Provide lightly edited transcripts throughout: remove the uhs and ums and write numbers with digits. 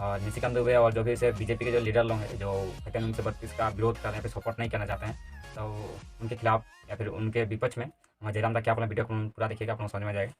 और निशिकांत दुबे और जो भी इसे बीजेपी के जो लीडर लोग हैं जो कहते हैं 1932 का विरोध कर रहे हैं, फिर सपोर्ट नहीं करना चाहते हैं, तो उनके खिलाफ या फिर उनके विपक्ष में हमारे जयराम था क्या अपना वीडियो को पूरा देखिएगा, आप लोग समझ में जाएगा।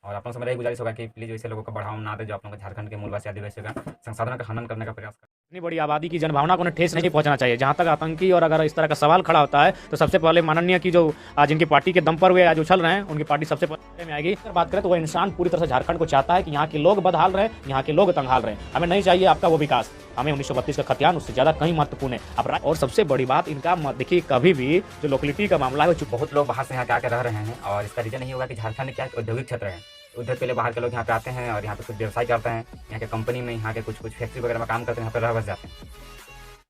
और आप लोगों से मेरा एक गुजारिश होगा कि प्लीज़ वैसे लोगों को बढ़ावा ना दे जो आप लोगों को झारखंड के मूलवासी आदिवासियों का संसाधनों का हनन करने का प्रयास कर। इतनी बड़ी आबादी की जनभावना को उन्हें ठेस नहीं पहुंचना चाहिए। जहां तक आतंकी और अगर इस तरह का सवाल खड़ा होता है तो सबसे पहले माननीय की जो आज इनकी पार्टी के दम पर वे आज उछल रहे हैं, उनकी पार्टी सबसे पहले में आएगी। अगर बात करें तो वह इंसान पूरी तरह से झारखंड को चाहता है कि यहाँ के लोग बदहाल रहे, यहाँ के लोग तंगहाल रहे। हमें नहीं चाहिए आपका वो विकास, हमें 1932 का खतियान उससे ज़्यादा कहीं महत्वपूर्ण है। अब और सबसे बड़ी बात इनका देखिए, कभी भी जो लोकेलिटी का मामला है बहुत लोग बाहर से यहाँ आके रह रहे हैं और इसका रीजन नहीं होगा कि झारखंड क्या औद्योगिक क्षेत्र है। उधर के लिए बाहर के लोग यहाँ पे आते हैं और यहाँ पे कुछ व्यवसाय करते हैं, यहाँ के कंपनी में यहाँ के कुछ फैक्ट्री वगैरह में काम करते हैं, यहाँ पे रह बस जाते हैं।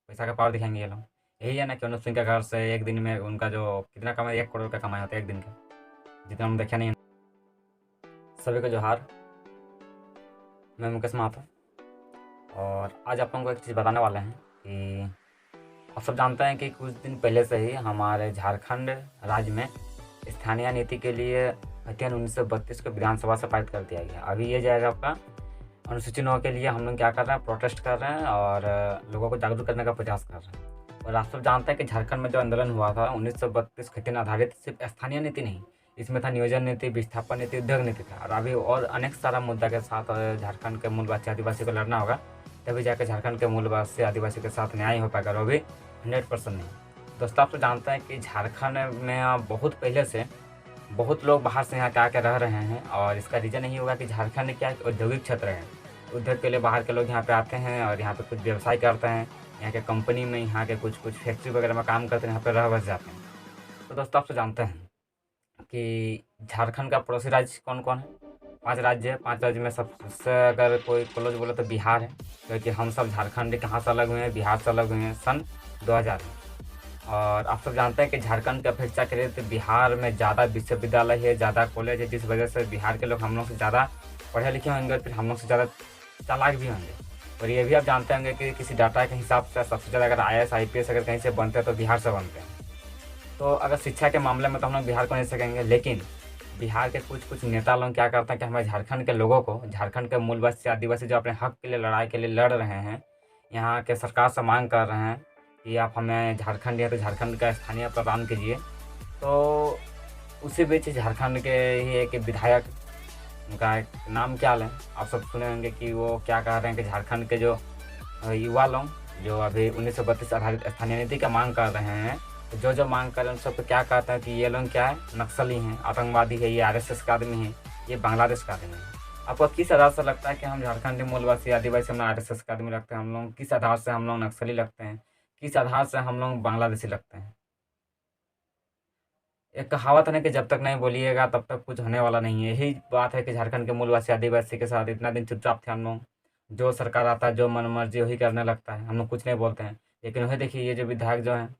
पैसा का पावर दिखाएंगे ये लोग। यही है ना कि अनुज सिंह के घर से एक दिन में उनका जो कितना कमाई, 1 करोड़ का कमाई होता है एक दिन का, जितना हम देखा नहीं। सभी को जोहार, मैं मुकेश माथुर और आज आप लोगों को एक चीज़ बताने वाले हैं कि आप सब जानते हैं कि कुछ दिन पहले से ही हमारे झारखंड राज्य में स्थानीय नीति के लिए खतियान 1932 को विधानसभा से पारित कर दिया गया। अभी ये जाएगा आपका अनुसूचित 9 के लिए हम लोग क्या कर रहे हैं, प्रोटेस्ट कर रहे हैं और लोगों को जागरूक करने का प्रयास कर रहे हैं। और आप सब जानते हैं कि झारखंड में जो आंदोलन हुआ था 1932 खतियान आधारित सिर्फ स्थानीय नीति नहीं, इसमें था नियोजन नीति, विस्थापन नीति, उद्योग नीति था। और अभी और अनेक सारा मुद्दा के साथ झारखंड के मूलवासी आदिवासी को लड़ना होगा, तभी जाकर झारखंड के मूलवासी आदिवासी के साथ न्याय हो पाएगा। और भी 100% नहीं। दोस्तों आप तो जानते हैं कि झारखंड में बहुत पहले से बहुत लोग बाहर से यहाँ आके रह रहे हैं और इसका रीज़न नहीं होगा कि झारखंड क्या एक औद्योगिक क्षेत्र है। उधर के लिए बाहर के लोग यहाँ पे आते हैं और यहाँ पे कुछ व्यवसाय करते हैं, यहाँ के कंपनी में यहाँ के कुछ फैक्ट्री वगैरह में काम करते हैं, यहाँ पे रह बस जाते हैं। तो दोस्तों आप तो जानते हैं कि झारखंड का पड़ोसी राज्य कौन कौन है? 5 राज्य है। 5 राज्य में सबसे अगर कोई क्लोज बोले तो बिहार है, क्योंकि हम सब झारखंड कहाँ से अलग हुए हैं, बिहार से अलग हुए हैं सन 2000 में। और आप सब जानते हैं कि झारखंड की अपेक्षा करें तो बिहार में ज़्यादा विश्वविद्यालय है, ज़्यादा कॉलेज है, जिस वजह से बिहार के लोग हम लोग से ज़्यादा पढ़े लिखे होंगे और फिर हम लोग से ज़्यादा चालाक भी होंगे। और ये भी आप जानते होंगे कि किसी डाटा के हिसाब से सबसे ज़्यादा अगर IAS IPS अगर कहीं से बनते हैं तो बिहार से बनते हैं। तो अगर शिक्षा के मामले में तो हम लोग बिहार को नहीं सकेंगे, लेकिन बिहार के कुछ नेता लोग क्या करते हैं कि हमारे झारखंड के लोगों को, झारखंड के मूलवासी आदिवासी जो अपने हक के लिए लड़ाई के लिए लड़ रहे हैं, यहाँ के सरकार से मांग कर रहे हैं कि आप हमें झारखंड या तो झारखंड का स्थानीय प्रदान कीजिए। तो उसी बीच झारखंड के ही एक विधायक, उनका एक नाम क्या लें, आप सब सुने होंगे कि वो क्या कह रहे हैं कि झारखंड के जो युवा लोग जो अभी 1932 आधारित स्थानीय नीति का मांग कर रहे हैं, तो जो मांग कर रहे हैं उन सबको क्या कहते हैं कि ये लोग क्या है, नक्सली हैं, आतंकवादी है, ये RSS का आदमी है, ये बांग्लादेश का आदमी है। आपको किस आधार से लगता है कि हम झारखंड मूलवासी आदिवासी हम लोग RSS का आदमी लगते हैं? हम लोग किस आधार से हम लोग नक्सली लगते हैं? किस आधार से हम लोग बांग्लादेशी लगते हैं? एक कहावत है ना कि जब तक नहीं बोलिएगा तब तक कुछ होने वाला नहीं है। यही बात है कि झारखंड के मूलवासी आदिवासी के साथ इतना दिन चुपचाप थे हम लोग। जो सरकार आता है जो मन मर्जी वही करने लगता है, हम लोग कुछ नहीं बोलते हैं। लेकिन वही देखिए, ये जो विधायक जो हैं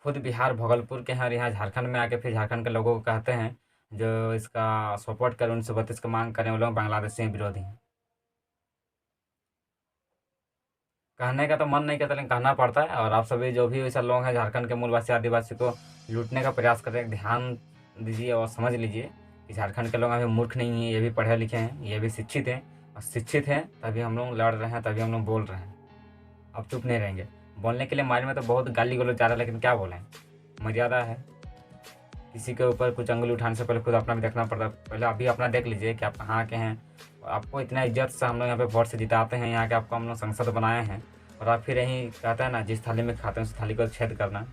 खुद बिहार भागलपुर के हैं और यहाँ झारखंड में आके फिर झारखंड के लोगों को कहते हैं जो इसका सपोर्ट करें, 1932 की मांग करें, वो लोग बांग्लादेशी विरोधी हैं। कहने का तो मन नहीं करता लेकिन कहना पड़ता है। और आप सभी जो भी ऐसा लोग हैं झारखंड के मूलवासी आदिवासी को लूटने का प्रयास कर रहे हैं, ध्यान दीजिए और समझ लीजिए कि झारखंड के लोग अभी मूर्ख नहीं हैं, ये भी पढ़े लिखे हैं, ये भी शिक्षित हैं। और शिक्षित हैं तभी हम लोग लड़ रहे हैं, तभी हम लोग बोल रहे हैं। अब चुप नहीं रहेंगे। बोलने के लिए माइंड में तो बहुत गाली गलौज जा रहा है, लेकिन क्या बोलें, मर्यादा है। किसी के ऊपर कुछ अंगुली उठाने से पहले खुद अपना भी देखना पड़ता है। पहले अभी अपना देख लीजिए कि आप कहाँ के हैं। आपको इतना इज्जत से हम लोग यहाँ पे वोट से जिताते हैं, यहाँ के आपको हम लोग संसद बनाए हैं, और आप फिर यहीं कहते हैं ना जिस थाली में खाते हैं उस थाली को छेद करना।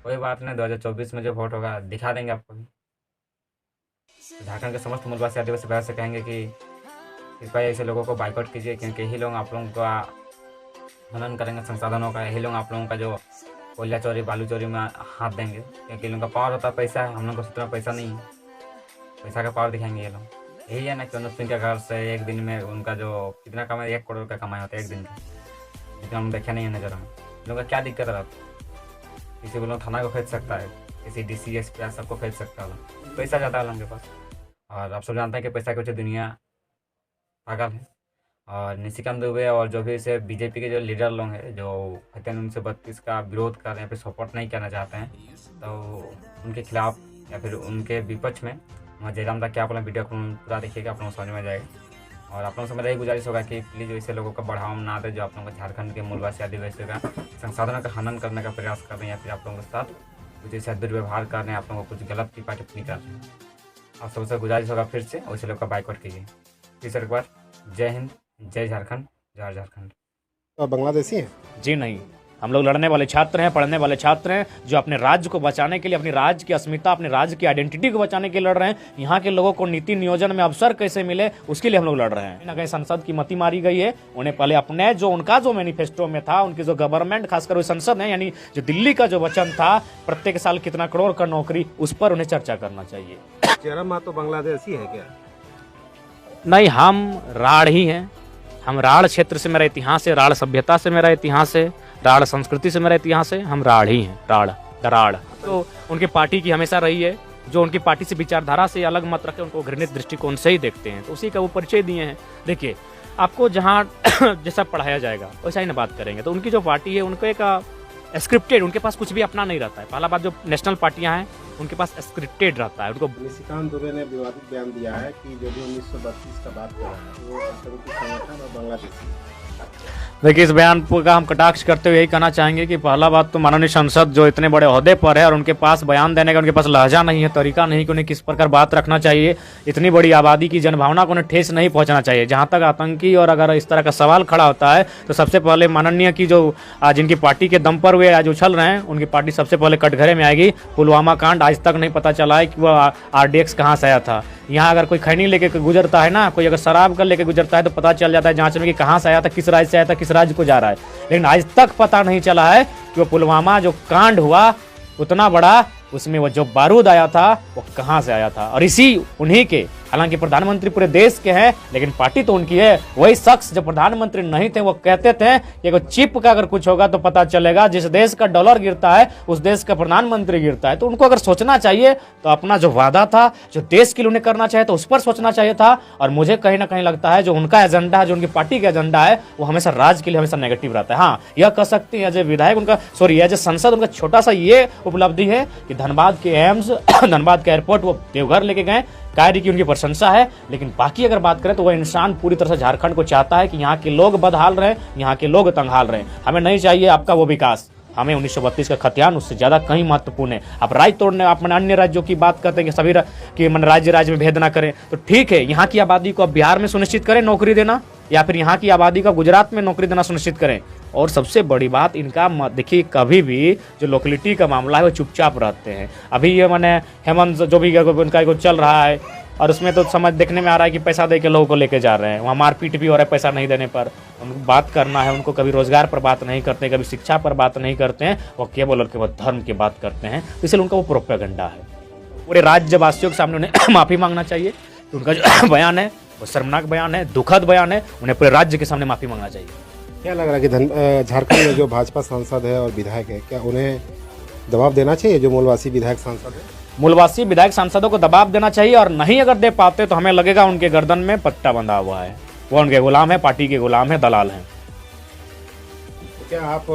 कोई बात नहीं, 2024 में जो वोट होगा दिखा देंगे आपको भी। तो झारखंड के समस्त मूलवासी आदिवासी भाई से कहेंगे कि कृपया ऐसे लोगों को बाइकआउट कीजिए, क्योंकि यही लोग आप लोगों का हनन करेंगे संसाधनों का। यही लोग आप लोगों का जो कोयला चोरी बालू चोरी में हाथ देंगे, क्योंकि लोगों का पावर होता है, पैसा है। हम लोग को उतना पैसा नहीं है, पैसा का पावर दिखाएंगे ये लोग। यही है ना कि अनुज सिंह के घर से एक दिन में उनका जो कितना कमाई, 1 करोड़ का कमाई होता है एक दिन का, जितना हम देखे नहीं है नजर में। लोगों का क्या दिक्कत है? किसी को लोग थाना को खरीद सकता है, किसी DC SP सबको खरीद सकता है, पैसा ज़्यादा है लोगों के पास। और आप सब जानते हैं कि पैसा की वजह से दुनिया पागल है। और निशिकांत दुबे और जो भी इसे बीजेपी के जो लीडर लोग हैं जो खतियान 1932 का विरोध कर रहे हैं, फिर सपोर्ट नहीं करना चाहते हैं, तो उनके खिलाफ या फिर उनके विपक्ष में हमारे जयराम था क्या अपना वीडियो को पूरा देखिएगा, आप लोग समझ में जाएगा। और आप लोगों से मेरा यही गुजारिश होगा कि प्लीज़ ऐसे लोगों को बढ़ावा ना दें जो आप लोगों को झारखंड के मूलवासी आदिवासियों का संसाधनों का हनन करने का प्रयास कर रहे हैं या फिर आप लोगों के साथ कुछ ऐसा दुर्व्यवहार कर रहे हैं, आप लोगों को कुछ गलत टिप्पा टिप्पणी कर रहे हैं। आप सबसे गुजारिश होगा फिर से वैसे लोग का बाइकआउट कीजिए। फिर एक बार जय हिंद, जय झारखंड, जय झारखंड। तो बांग्लादेशी हैं? जी नहीं, हम लोग लड़ने वाले छात्र हैं, पढ़ने वाले छात्र हैं, जो अपने राज्य को बचाने के लिए, अपने राज्य की अस्मिता, अपने राज्य की आइडेंटिटी को बचाने के लिए लड़ रहे हैं। यहाँ के लोगों को नीति नियोजन में अवसर कैसे मिले, उसके लिए हम लोग लड़ रहे हैं। कहीं ना कहीं संसद की मति मारी गई है। उन्हें पहले अपने जो उनका जो मैनिफेस्टो में था, उनकी जो गवर्नमेंट, खासकर वो संसद है, यानी जो दिल्ली का जो वचन था प्रत्येक साल कितना करोड़ का नौकरी, उस पर उन्हें चर्चा करना चाहिए। चेहरा माँ तो बांग्लादेशी है क्या? नहीं, हम राढ़ ही हैं। हम राढ़ क्षेत्र से, मेरा इतिहास है, राढ़ सभ्यता से मेरा इतिहास है, राढ़ संस्कृति से मेरा इतिहास है। हम राढ़ ही हैं, राढ़ दराड़। तो उनकी पार्टी की हमेशा रही है, जो उनकी पार्टी से विचारधारा से अलग मत रखे, उनको घृणित दृष्टिकोण से ही देखते हैं, तो उसी का वो परिचय दिए हैं। देखिए, आपको जहाँ जैसा पढ़ाया जाएगा वैसा ही ना बात करेंगे। तो उनकी जो पार्टी है, उनको एक स्क्रिप्टेड, उनके पास कुछ भी अपना नहीं रहता है। पहला बात, जो नेशनल पार्टियां हैं उनके पास स्क्रिप्टेड रहता है। उनको निशिकांत दुबे ने विवादित बयान दिया है कि जो भी 1932 का बात कर रहा है वो आतंकी संगठन और बांग्लादेशी। देखिए, इस बयान का हम कटाक्ष करते हुए यही कहना चाहेंगे कि पहला बात तो माननीय संसद जो इतने बड़े ओहदे पर है और उनके पास बयान देने का उनके पास लहजा नहीं है, तरीका नहीं कि उन्हें किस प्रकार बात रखना चाहिए। इतनी बड़ी आबादी की जनभावना को उन्हें ठेस नहीं पहुंचना चाहिए। जहां तक आतंकी और अगर इस तरह का सवाल खड़ा होता है तो सबसे पहले माननीय की जो जिनकी पार्टी के दम पर वे आज उछल रहे हैं, उनकी पार्टी सबसे पहले कटघरे में आएगी। पुलवामा कांड आज तक नहीं पता चला है कि वह RDX कहाँ से आया था। यहाँ अगर कोई खैनी लेके गुजरता है ना, कोई अगर शराब का लेके गुजरता है तो पता चल जाता है जांच में कि कहाँ से आया था, किस राज्य से आया था, किस राज्य को जा रहा है। लेकिन आज तक पता नहीं चला है कि वो पुलवामा जो कांड हुआ उतना बड़ा, उसमें वो जो बारूद आया था वो कहाँ से आया था। और इसी उन्हीं के, हालांकि प्रधानमंत्री पूरे देश के हैं लेकिन पार्टी तो उनकी है, वही शख्स जब प्रधानमंत्री नहीं थे वो कहते थे कि अगर चिप का अगर कुछ होगा तो पता चलेगा, जिस देश का डॉलर गिरता है उस देश का प्रधानमंत्री गिरता है। तो उनको अगर सोचना चाहिए तो अपना जो वादा था, जो देश के लिए उन्हें करना चाहिए, तो उस पर सोचना चाहिए था। और मुझे कहीं ना कहीं लगता है जो उनका एजेंडा है, जो उनकी पार्टी का एजेंडा है, वो हमेशा राज्य के लिए हमेशा नेगेटिव रहता है। हाँ, यह कह सकते हैं एज ए विधायक उनका, सॉरी एज ए संसद उनका छोटा सा ये उपलब्धि है कि धनबाद के एम्स, धनबाद के एयरपोर्ट वो देवघर लेके गए, कार्य की उनकी प्रशंसा है। लेकिन बाकी अगर बात करें तो वह इंसान पूरी तरह से झारखंड को चाहता है कि यहाँ के लोग बदहाल रहे, यहाँ के लोग तंगहाल रहे। हमें नहीं चाहिए आपका वो विकास, हमें 1932 का खतियान उससे ज़्यादा कहीं महत्वपूर्ण है। आप राज्य तोड़ने, आप अन्य राज्यों की बात करते हैं कि सभी कि मन राज्य में भेद ना करें, तो ठीक है, यहाँ की आबादी को अब बिहार में सुनिश्चित करें नौकरी देना, या फिर यहाँ की आबादी का गुजरात में नौकरी देना सुनिश्चित करें। और सबसे बड़ी बात इनका, देखिए, कभी भी जो लोकेलिटी का मामला है वो चुपचाप रहते हैं। अभी ये मैंने हेमंत जो भी उनका चल रहा है, और उसमें तो समझ देखने में आ रहा है कि पैसा दे के लोगों को लेके जा रहे हैं, वहाँ मारपीट भी हो रहा है पैसा नहीं देने पर। उनको बात करना है, उनको कभी रोजगार पर बात नहीं करते, कभी शिक्षा पर बात नहीं करते हैं, वो केवल और केवल धर्म की बात करते हैं। तो इसलिए उनका वो प्रोपेगेंडा है। पूरे राज्यवासियों के सामने उन्हें माफ़ी मांगना चाहिए कि उनका जो बयान है वो शर्मनाक बयान है, दुखद बयान है, उन्हें पूरे राज्य के सामने माफ़ी मांगना चाहिए। क्या लग रहा है कि झारखंड में जो भाजपा सांसद है और विधायक है, क्या उन्हें दबाव देना चाहिए जो मूलवासी विधायक सांसद है? मूलवासी विधायक सांसदों को दबाव देना चाहिए, और नहीं अगर दे पाते तो हमें लगेगा उनके गर्दन में पट्टा बंधा हुआ है, वो उनके गुलाम है, पार्टी के गुलाम है, दलाल हैं। क्या आप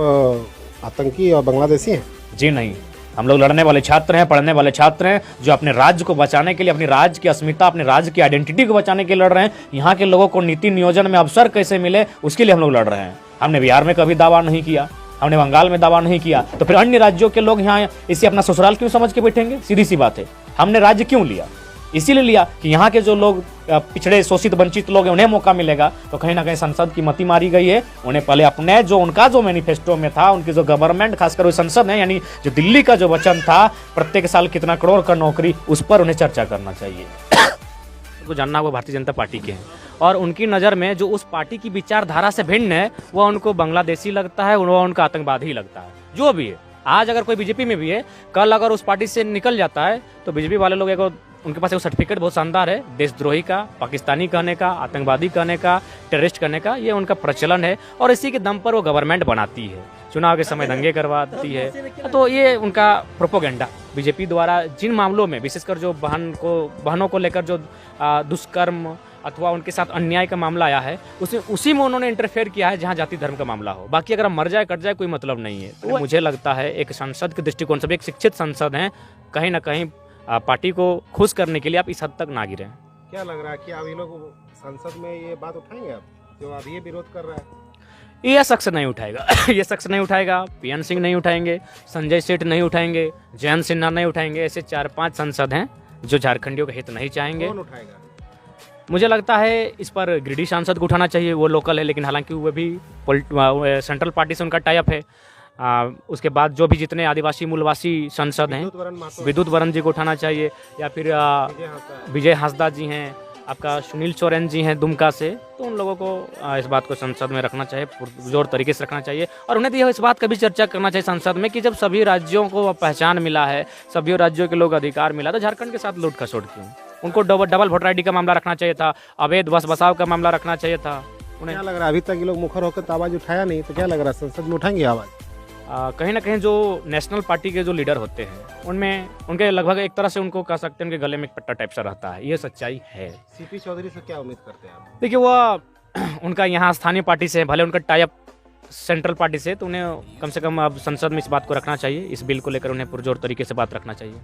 आतंकी और बांग्लादेशी हैं? जी नहीं, हम लोग लड़ने वाले छात्र हैं, पढ़ने वाले छात्र हैं, जो अपने राज्य को बचाने के लिए, अपने राज्य की अस्मिता, अपने राज्य की आइडेंटिटी को बचाने के लिए लड़ रहे हैं। यहाँ के लोगों को नीति नियोजन में अवसर कैसे मिले, उसके लिए हम लोग लड़ रहे हैं। हमने बिहार में कभी दावा नहीं किया, हमने बंगाल में दावा नहीं किया, तो फिर अन्य राज्यों के लोग यहाँ इसे अपना ससुराल क्यों समझ के बैठेंगे? सीधी सी बात है। हमने राज्य क्यों लिया? इसीलिए लिया कि यहाँ के जो लोग पिछड़े, शोषित, वंचित लोग हैं, उन्हें मौका मिलेगा। तो कहीं ना कहीं संसद की मति मारी गई है। उन्हें पहले अपने जो उनका जो मैनिफेस्टो में था, उनकी जो गवर्नमेंट, खासकर वो संसद है, यानी जो दिल्ली का जो वचन था प्रत्येक साल कितना करोड़ का नौकरी, उस पर उन्हें चर्चा करना चाहिए। उनको जानना वो भारतीय जनता पार्टी के हैं, और उनकी नज़र में जो उस पार्टी की विचारधारा से भिन्न है वह उनको बांग्लादेशी लगता है, वह उनका आतंकवादी ही लगता है। जो भी है, आज अगर कोई बीजेपी में भी है, कल अगर उस पार्टी से निकल जाता है तो बीजेपी वाले लोग उनके पास एक सर्टिफिकेट बहुत शानदार है, देशद्रोही का, पाकिस्तानी कहने का, आतंकवादी कहने का, टेररिस्ट कहने का, ये उनका प्रचलन है। और इसी के दम पर वो गवर्नमेंट बनाती है, चुनाव के समय दंगे करवाती है। तो ये उनका प्रोपोगेंडा बीजेपी द्वारा जिन मामलों में, विशेषकर जो बहनों को लेकर जो दुष्कर्म अथवा उनके साथ अन्याय का मामला आया है, उसी में उन्होंने इंटरफेयर किया है जहां जाति धर्म का मामला हो। बाकी अगर मर जाए, कट जाए, कोई मतलब नहीं है। तो मुझे लगता है एक संसद के दृष्टिकोण से, एक शिक्षित संसद हैं, कहीं ना कहीं पार्टी को खुश करने के लिए आप इस हद तक ना गिरें। क्या लग रहा है कि अभी लोग संसद में ये बात उठाएंगे अब जो अभी ये विरोध कर रहा है? ये शख्स नहीं उठाएगा ये शख्स नहीं उठाएगा, पीएन सिंह नहीं उठाएंगे, संजय सेठ नहीं उठाएंगे, जयंत सिन्हा नहीं उठाएंगे। ऐसे 4-5 सांसद हैं जो झारखंडियों का हित नहीं चाहेंगे। कौन उठाएगा? मुझे लगता है इस पर गिरिडीह सांसद को उठाना चाहिए, वो लोकल है, लेकिन हालांकि वो भी सेंट्रल पार्टी से उनका टाई अप है। उसके बाद जो भी जितने आदिवासी मूलवासी सांसद हैं, विद्युत वरण जी को उठाना चाहिए, या फिर विजय हांसदा जी हैं, आपका सुनील सोरेन जी हैं दुमका से, तो उन लोगों को इस बात को संसद में रखना चाहिए, पुरजोर तरीके से रखना चाहिए। और उन्हें तो इस बात का भी चर्चा करना चाहिए संसद में कि जब सभी राज्यों को पहचान मिला है, सभी राज्यों के लोग अधिकार मिला, तो झारखंड के साथ लूट खसोट क्यों? उनको डबल वोटर ID का मामला रखना चाहिए था, अवैध बस बसाव का मामला रखना चाहिए था। उन्हें क्या लग रहा है अभी तक ये लोग मुखर होकर तो आवाज उठाया नहीं, तो क्या लग रहा है संसद में उठाएंगे आवाज? कहीं ना कहीं जो नेशनल पार्टी के जो लीडर होते हैं उनमें उनके लगभग एक तरह से उनको कह सकते हैं उनके गले में एक पट्टा टाइप सा रहता है, ये सच्चाई है। सीपी चौधरी से क्या उम्मीद करते हैं आप? देखिए वो उनका यहाँ स्थानीय पार्टी से भले उनका टाई अप सेंट्रल पार्टी से, तो उन्हें कम से कम अब संसद में इस बात को रखना चाहिए, इस बिल को लेकर उन्हें पुरजोर तरीके से बात रखना चाहिए।